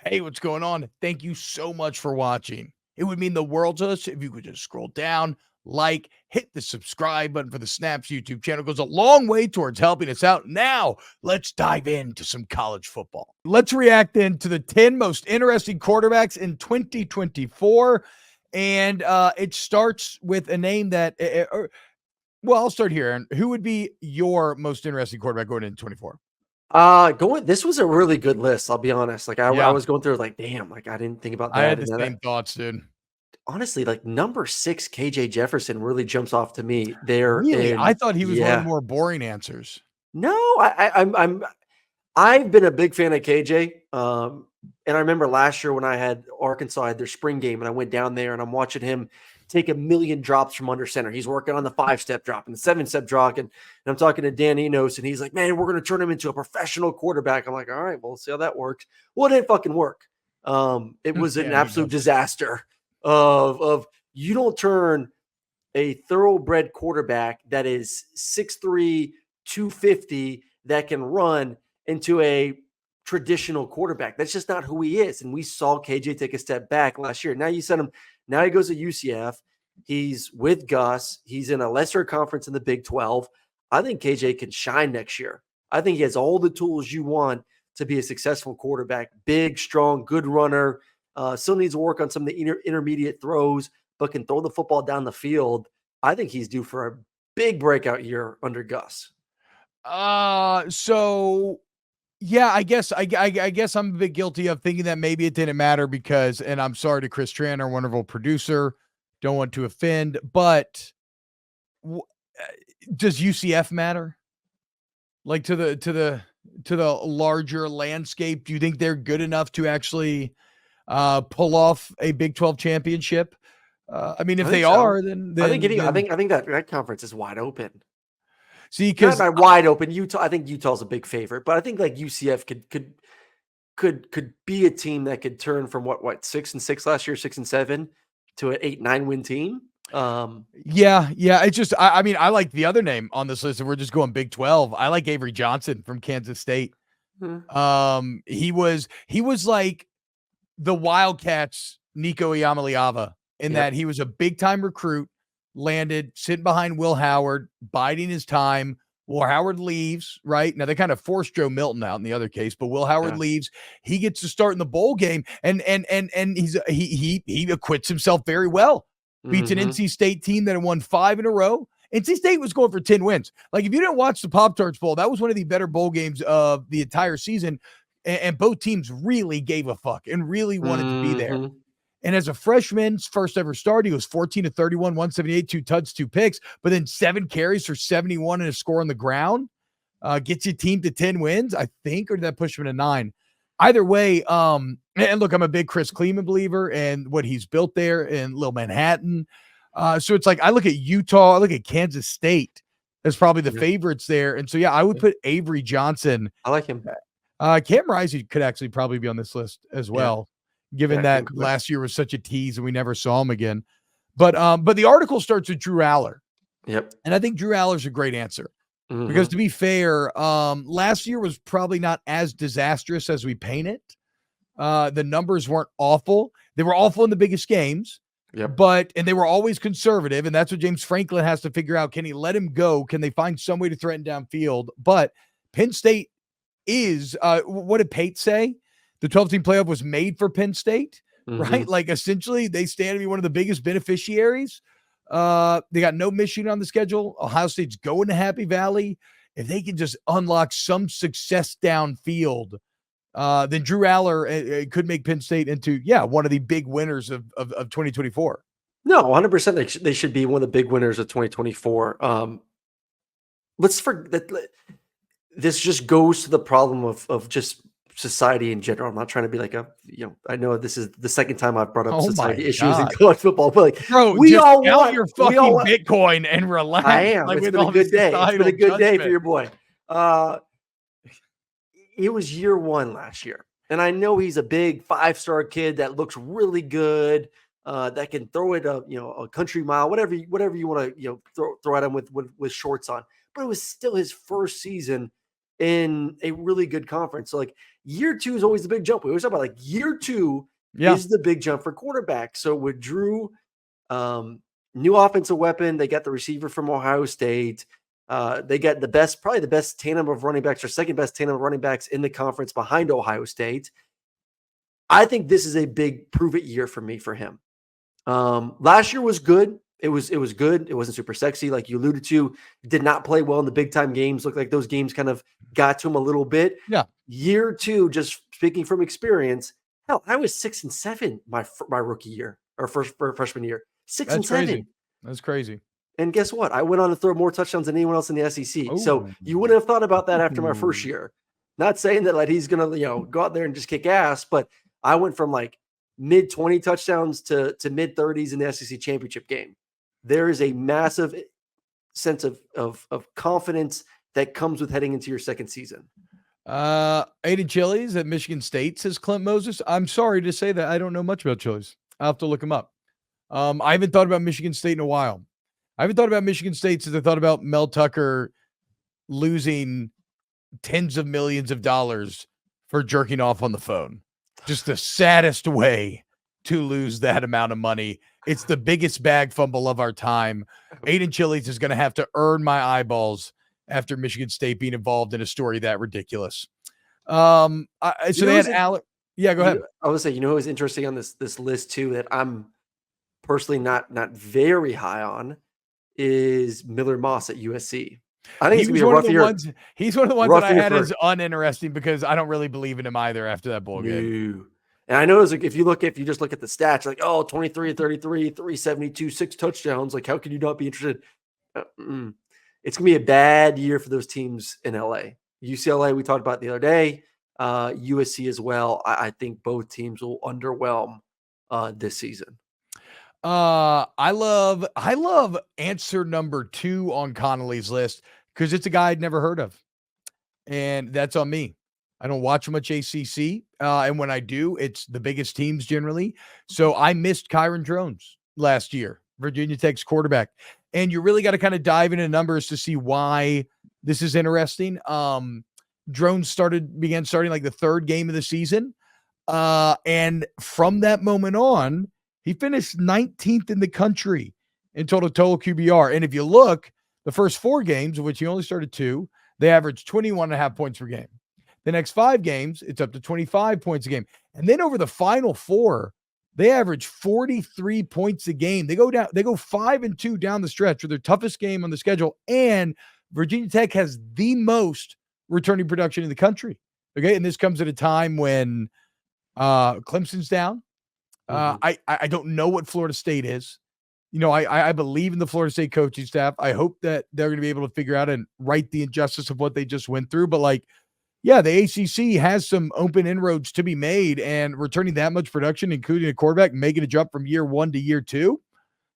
Hey, what's going on? Thank you so much for watching. It would mean the world to us if you could just scroll down, like, hit the subscribe button for the Snaps YouTube channel. It goes a long way towards helping us out. Now, let's dive into some college football. Let's react then to the 10 most interesting quarterbacks in 2024. And it starts with a name that, well, I'll start here. And who would be your most interesting quarterback going into 24? This was a really good list, I'll be honest. Like I Yeah, was going through like, damn, like I didn't think about I had that. the And then same thoughts, dude. honestly, like number 6, KJ Jefferson really jumps off to me there. Really? I And thought he was one of the yeah, more boring answers. no, I've been a big fan of KJ. And I remember last year when I had Arkansas had their spring game and I went down there and I'm watching him take a million drops from under center. He's working on the 5-step drop and the 7-step drop. And I'm talking to Dan Enos and he's like, man, we're going to turn him into a professional quarterback. I'm like, all right, well, let's see how that works. Well, it didn't fucking work. It was an Yeah, absolute disaster of you don't turn a thoroughbred quarterback that is 6'3", 250 that can run into a traditional quarterback. That's just not who he is. And we saw KJ take a step back last year. Now you send him, now he goes to UCF. He's with Gus. He's in a lesser conference in the Big 12. I think KJ can shine next year. I think he has all the tools you want to be a successful quarterback. Big, strong, good runner. Still needs to work on some of the intermediate throws, but can throw the football down the field. I think he's due for a big breakout year under Gus. So yeah, I guess I'm a bit guilty of thinking that maybe it didn't matter because, and I'm sorry to Chris Tran, our wonderful producer, don't want to offend, but w- does UCF matter? Like to the larger landscape, do you think they're good enough to actually pull off a Big 12 championship? I mean, if I they think so. are, then I think then I then think that conference is wide open. see, Not because by wide open. Utah, I think Utah's a big favorite, but I think like UCF could be a team that could turn from what 6-6 last year, 6-7 to an 8-9 win team. yeah, it's just I mean, I like the other name on this list, and we're just going Big 12. I like Avery Johnson from Kansas State. hmm, He was like the Wildcats Nico Iamaleava in that Yep. he was a big time recruit, landed sitting behind Will Howard, biding his time. Will Howard leaves, right? Now they kind of forced Joe Milton out in the other case, but Will Howard Yeah. leaves. He gets to start in the bowl game, and he acquits himself very well. Beats an Hmm. NC State team that had won 5 in a row. NC State was going for 10 wins. Like, if you didn't watch the Pop-Tarts Bowl, that was one of the better bowl games of the entire season. And both teams really gave a fuck and really wanted to be there. Hmm. And as a freshman's first ever start, he was 14 to 31, 178, 2 touchdowns, 2 picks, but then 7 carries for 71 and a score on the ground. Gets your team to 10 wins, I think, or did that push him to 9? Either way, and look, I'm a big Chris Kleeman believer and what he's built there in Little Manhattan. So it's like I look at Utah, I look at Kansas State as probably the Yeah. favorites there. And so, yeah, I would put Avery Johnson. I like him. Cam Rising could actually probably be on this list as Yeah. well, given Yeah. that last year was such a tease and we never saw him again. But the article starts with Drew Allar, Yep. and I think Drew Allar's a great answer because, Hmm. to be fair, last year was probably not as disastrous as we paint it. The numbers weren't awful; they were awful in the biggest games, Yep. and they were always conservative, and that's what James Franklin has to figure out. Can he let him go? Can they find some way to threaten downfield? But Penn State is what did Pate say? The 12-team playoff was made for Penn State, right? Hmm. Like, essentially, they stand to be one of the biggest beneficiaries. They got no Michigan on the schedule. Ohio State's going to Happy Valley. If they can just unlock some success downfield, then Drew Allar could make Penn State into, one of the big winners of 2024. No, 100%. They should be one of the big winners of 2024. Let's forget that. This just goes to the problem of just society in general. I'm not trying to be like I know this is the second time I've brought up Oh my society issues in God. college football, but like Bro, we just all count want, your we all fucking want, Bitcoin and relax. I am. Like, It's with been a all good this day. It's been a societal good day for judgment. your boy. It was year one last year. And I know he's a big 5-star kid that looks really good, that can throw it a country mile, whatever you want to throw at him with shorts on. But it was still his first season in a really good conference. So like year 2 is always the big jump. We always talk about like year 2 Yeah. is the big jump for quarterback. So with Drew, new offensive weapon, they got the receiver from Ohio State. They got probably the best tandem of running backs or second best tandem of running backs in the conference behind Ohio State. I think this is a big prove it year for him. Last year was good. It was good. It wasn't super sexy, like you alluded to. Did not play well in the big time games. Looked like those games kind of got to him a little bit. Yeah. Year 2, just speaking from experience, hell, I was 6-7 my rookie year or freshman year. 6-7. Crazy. That's crazy. And guess what? I went on to throw more touchdowns than anyone else in the SEC. Ooh. So you wouldn't have thought about that after my first year. Not saying that like he's gonna go out there and just kick ass, but I went from like mid 20 touchdowns to mid 30s in the SEC championship game. There is a massive sense of confidence that comes with heading into your second season. Aiden Chili's at Michigan State, says Clint Moses. I'm sorry to say that I don't know much about Chili's. I'll have to look him up. I haven't thought about Michigan State in a while. I haven't thought about Michigan State since I thought about Mel Tucker losing tens of millions of dollars for jerking off on the phone. Just the saddest way to lose that amount of money. It's the biggest bag fumble of our time. Aiden Chili's is going to have to earn my eyeballs after Michigan State being involved in a story that ridiculous. So they had Alec. Yeah, go ahead. I would say, who was interesting on this list too that I'm personally not very high on is Miller Moss at USC. I think he's going to be a rough year. He's one of the ones that I had as uninteresting because I don't really believe in him either after that bowl game. And I know like if you just look at the stats, like 23 33, 372, 6 touchdowns, like how can you not be interested? It's gonna be a bad year for those teams in LA. UCLA we talked about the other day, USC as well. I think both teams will underwhelm this season. I love answer number 2 on Connolly's list because it's a guy I'd never heard of, and that's on me. I don't watch much ACC, and when I do, it's the biggest teams generally. So I missed Kiren Drones last year, Virginia Tech's quarterback, and you really got to kind of dive into numbers to see why this is interesting. Drones began starting like the 3rd game of the season, and from that moment on, he finished 19th in the country in total QBR. And if you look, the first 4 games, of which he only started 2, they averaged 21.5 points per game. The next 5 games, it's up to 25 points a game. And then over the final 4, they average 43 points a game. They go 5-2 down the stretch for their toughest game on the schedule. And Virginia Tech has the most returning production in the country. Okay. And this comes at a time when Clemson's down. I don't know what Florida State is. I believe in the Florida State coaching staff. I hope that they're going to be able to figure out and right the injustice of what they just went through. But the ACC has some open inroads to be made, and returning that much production, including a quarterback, making a jump from year 1 to year 2.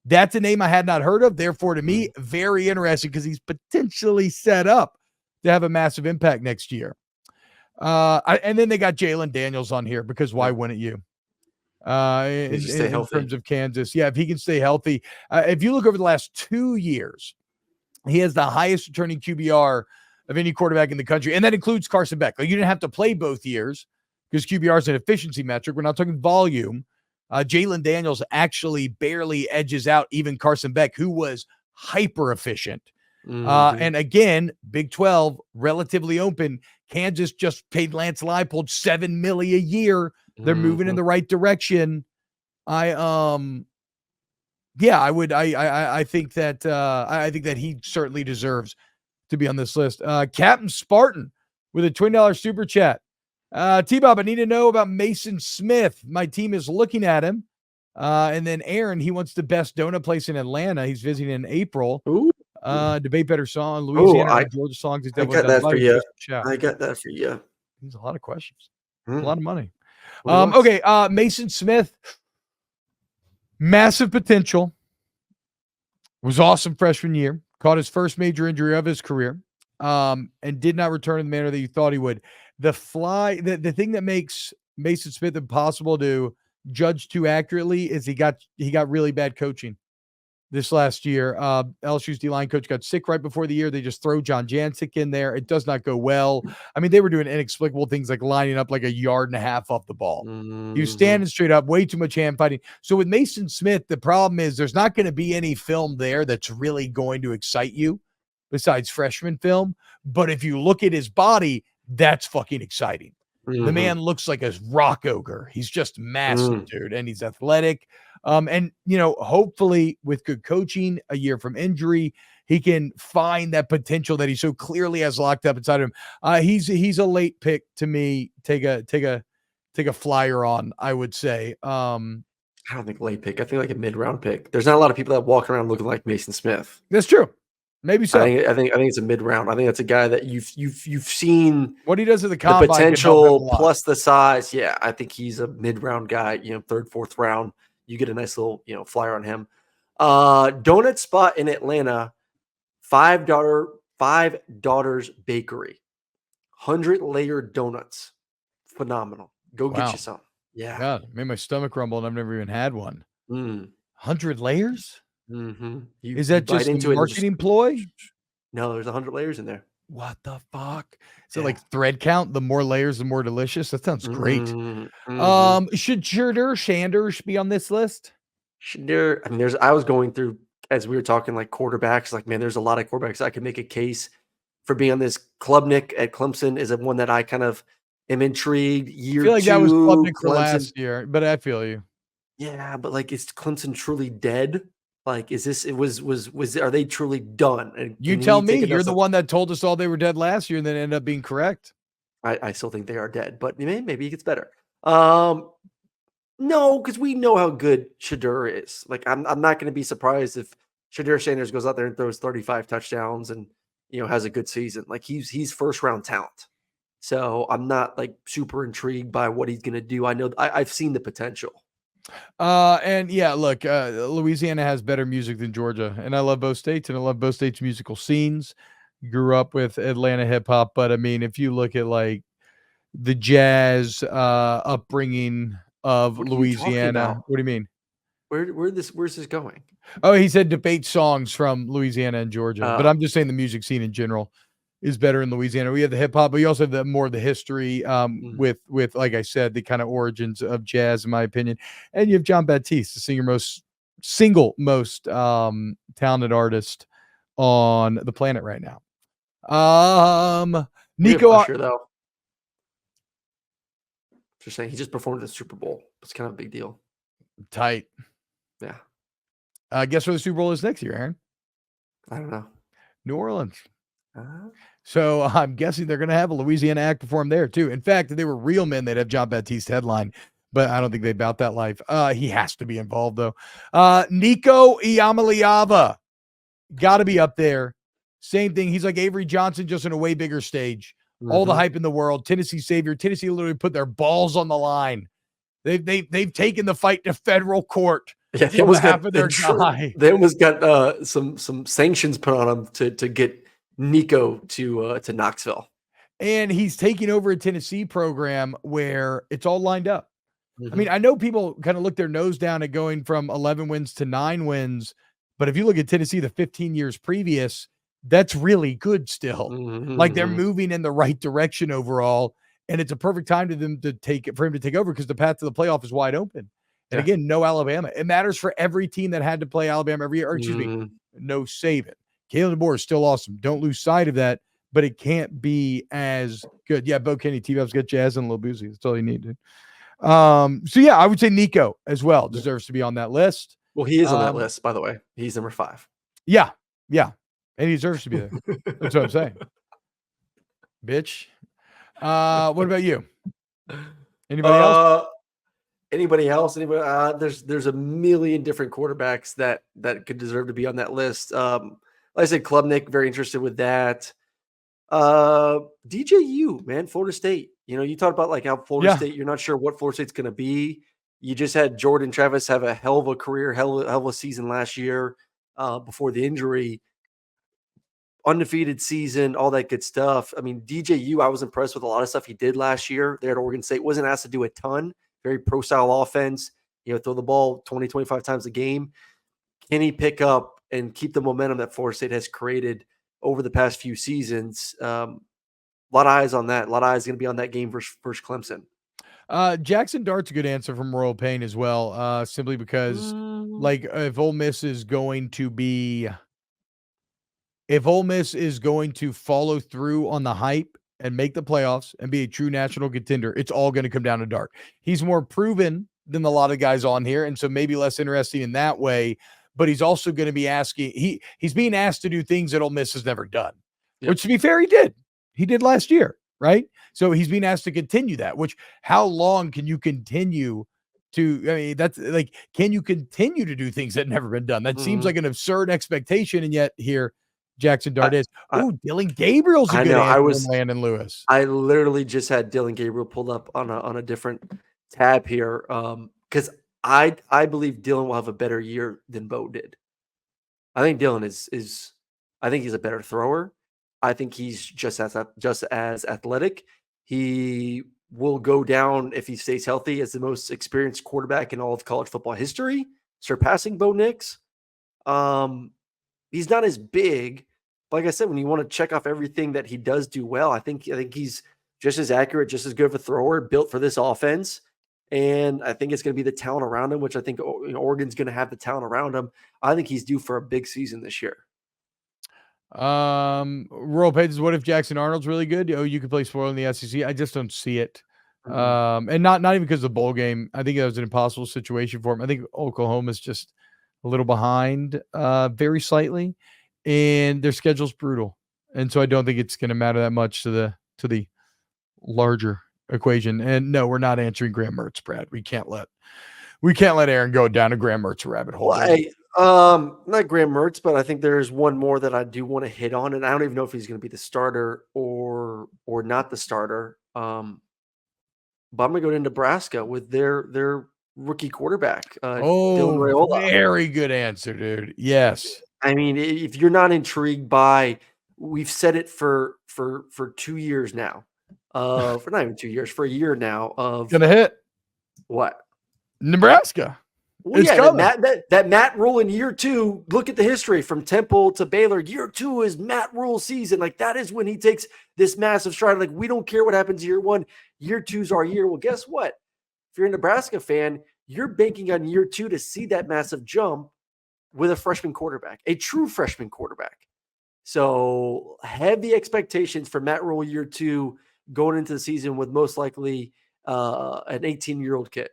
That's a name I had not heard of. Therefore, to me, very interesting because he's potentially set up to have a massive impact next year. And then they got Jaylen Daniels on here because why wouldn't you? In terms of Kansas. Yeah, if he can stay healthy. If you look over the last 2 years, he has the highest returning QBR of any quarterback in the country. And that includes Carson Beck. You didn't have to play both years because QBR is an efficiency metric. We're not talking volume. Jaylen Daniels actually barely edges out even Carson Beck, who was hyper efficient. And again, Big 12, relatively open. Kansas just paid Lance Leipold $7 million a year. They're moving in the right direction. I think that he certainly deserves to be on this list. Captain Spartan with a $20 super chat. T-Bob, I need to know about Mason Smith. My team is looking at him. And then Aaron, he wants the best donut place in Atlanta. He's visiting in April. Ooh. Debate better song. Louisiana, Georgia songs. I got that for you. There's a lot of questions. A lot of money. Okay. Mason Smith, massive potential. Was awesome freshman year. Caught his first major injury of his career. And did not return in the manner that you thought he would. The thing that makes Mason Smith impossible to judge too accurately is he got really bad coaching. this last year. LSU's D-line coach got sick right before the year. They just throw John Jancic in there. It does not go well. I mean, they were doing inexplicable things like lining up like a yard and a half off the ball. He was standing straight up, way too much hand fighting. So with Mason Smith, the problem is there's not going to be any film there that's really going to excite you besides freshman film. But if you look at his body, that's fucking exciting. The man looks like a rock ogre. He's just massive, dude, and he's athletic. And, hopefully with good coaching, a year from injury, he can find that potential that he so clearly has locked up inside of him. He's a late pick to me. Take a flyer on, I would say. I don't think late pick. I think like a mid-round pick. There's not a lot of people that walk around looking like Mason Smith. That's true. Maybe so. I think it's a mid-round. I think that's a guy that you've seen what he does at the combine, the potential plus the size. Yeah, I think he's a mid-round guy. third, fourth round. You get a nice little flyer on him. Donut spot in Atlanta. Five Daughters Bakery. 100-layer donuts. Phenomenal. Go get you some. Yeah. God, made my stomach rumble, and I've never even had one. 100 layers? Is that just a marketing ploy? No, there's 100 layers in there. What the fuck? So like thread count, the more layers, the more delicious. That sounds great. Should Shanders be on this list? I mean, I was going through as we were talking like quarterbacks, like, man, there's a lot of quarterbacks I could make a case for being on this. Klubnik at Clemson is one that I kind of am intrigued. I feel like that was Klubnik for last year, but I feel you. Yeah, but like, is Clemson truly dead? Like, are they truly done? And you tell me. You're the one that told us all they were dead last year and then ended up being correct. I still think they are dead, but maybe it gets better. No, because we know how good Shadur is. Like, I'm not going to be surprised if Shadur Sanders goes out there and throws 35 touchdowns and has a good season. Like, he's first round talent. So I'm not like super intrigued by what he's going to do. I know I've seen the potential. And yeah, look, Louisiana has better music than Georgia, and I love both states, and I love both states' musical scenes. Grew up with Atlanta hip hop, but I mean, if you look at like the jazz upbringing of Louisiana, what do you mean? Where's this going? Oh, he said debate songs from Louisiana and Georgia, but I'm just saying the music scene in general is better in Louisiana. We have the hip hop, but we also have more of the history with like I said, the kind of origins of jazz, in my opinion. And you have John Baptiste, the single most talented artist on the planet right now. Nico Usher, though. Just saying, he just performed at the Super Bowl. It's kind of a big deal. Tight. Yeah. Guess where the Super Bowl is next year, Aaron? I don't know. New Orleans. So I'm guessing they're going to have a Louisiana act perform there too. In fact, if they were real men, they'd have John Baptiste headline, but I don't think they'd bout that life. He has to be involved though. Nico Iamaleava, got to be up there. Same thing. He's like Avery Johnson, just on a way bigger stage. All the hype in the world. Tennessee savior. Tennessee literally put their balls on the line. They've taken the fight to federal court. Yeah, they almost got some sanctions put on them to get Nico to Knoxville. And he's taking over a Tennessee program where it's all lined up. I mean, I know people kind of look their nose down at going from 11 wins to 9 wins, but if you look at Tennessee, the 15 years previous, that's really good still. Like they're moving in the right direction overall, and it's a perfect time for him to take over because the path to the playoff is wide open. And again, no Alabama. It matters for every team that had to play Alabama every year. Or excuse me, no Saban. Kalen DeBoer is still awesome. Don't lose sight of that, but it can't be as good. Yeah, Bo Kenny, T-Bob's got Jazz and Lil Boozy. That's all you need, dude. So yeah, I would say Nico as well deserves to be on that list. Well, he is on that list, by the way. He's number 5. Yeah. And he deserves to be there. That's what I'm saying. Bitch. What about you? Anybody else? Anybody else? There's a million different quarterbacks that could deserve to be on that list. Like I said, Klubnik, very interested with that. DJU, man, Florida State. You talked about like how Florida State, you're not sure what Florida State's going to be. You just had Jordan Travis have a hell of a career, hell of a season last year before the injury. Undefeated season, all that good stuff. I mean, DJU, I was impressed with a lot of stuff he did last year there at Oregon State. Wasn't asked to do a ton. Very pro-style offense. Throw the ball 20, 25 times a game. can he pick up and keep the momentum that Florida State has created over the past few seasons? A lot of eyes on that. A lot of eyes going to be on that game versus Clemson. Jackson Dart's a good answer from Royal Payne as well, simply because, like, if Ole Miss is going to follow through on the hype and make the playoffs and be a true national contender, it's all going to come down to Dart. He's more proven than a lot of guys on here, and so maybe less interesting in that way. But he's also going to be he's being asked to do things that Ole Miss has never done, which, to be fair, he did. He did last year, right? So he's being asked to continue that, which how long can you continue to, I mean, that's like, can you continue to do things that never been done? That seems like an absurd expectation. And yet here, Jackson Dart is. Dylan Gabriel's a good answer from Landon Lewis. I literally just had Dylan Gabriel pulled up on a different tab here. Because I believe Dylan will have a better year than Bo did. I think Dylan is I think he's a better thrower. I think he's just as athletic. He will go down, if he stays healthy, as the most experienced quarterback in all of college football history, surpassing Bo Nix. He's not as big. Like I said, when you want to check off everything that he does do well, I think he's just as accurate, just as good of a thrower, built for this offense. And I think it's going to be the talent around him, which I think Oregon's going to have the talent around him. I think he's due for a big season this year. Royal Pages, what if Jackson Arnold's really good? Oh, you could play spoil in the SEC. I just don't see it. And not even because of the bowl game. I think that was an impossible situation for him. I think Oklahoma's just a little behind, very slightly, and their schedule's brutal. And so I don't think it's going to matter that much to the larger equation. And no, we're not answering Graham Mertz, Brad. We can't let Aaron go down a Graham Mertz rabbit hole. Not Graham Mertz, but I think there's one more that I do want to hit on, and I don't even know if he's going to be the starter or not the starter. But I'm going to go to Nebraska with their rookie quarterback. Very good answer, dude. Yes. I mean, if you're not intrigued by, we've said it for 2 years now, for not even 2 years, for a year now of gonna hit what? Nebraska. Well, that Matt Rule in year 2, look at the history from Temple to Baylor. Year 2 is Matt Rule season. Like, that is when he takes this massive stride. Like, we don't care what happens year 1. Year 2's our year. Well, guess what? If you're a Nebraska fan, you're banking on year 2 to see that massive jump with a freshman quarterback, a true freshman quarterback. So heavy expectations for Matt Rule year 2 going into the season with most likely an 18-year-old kid.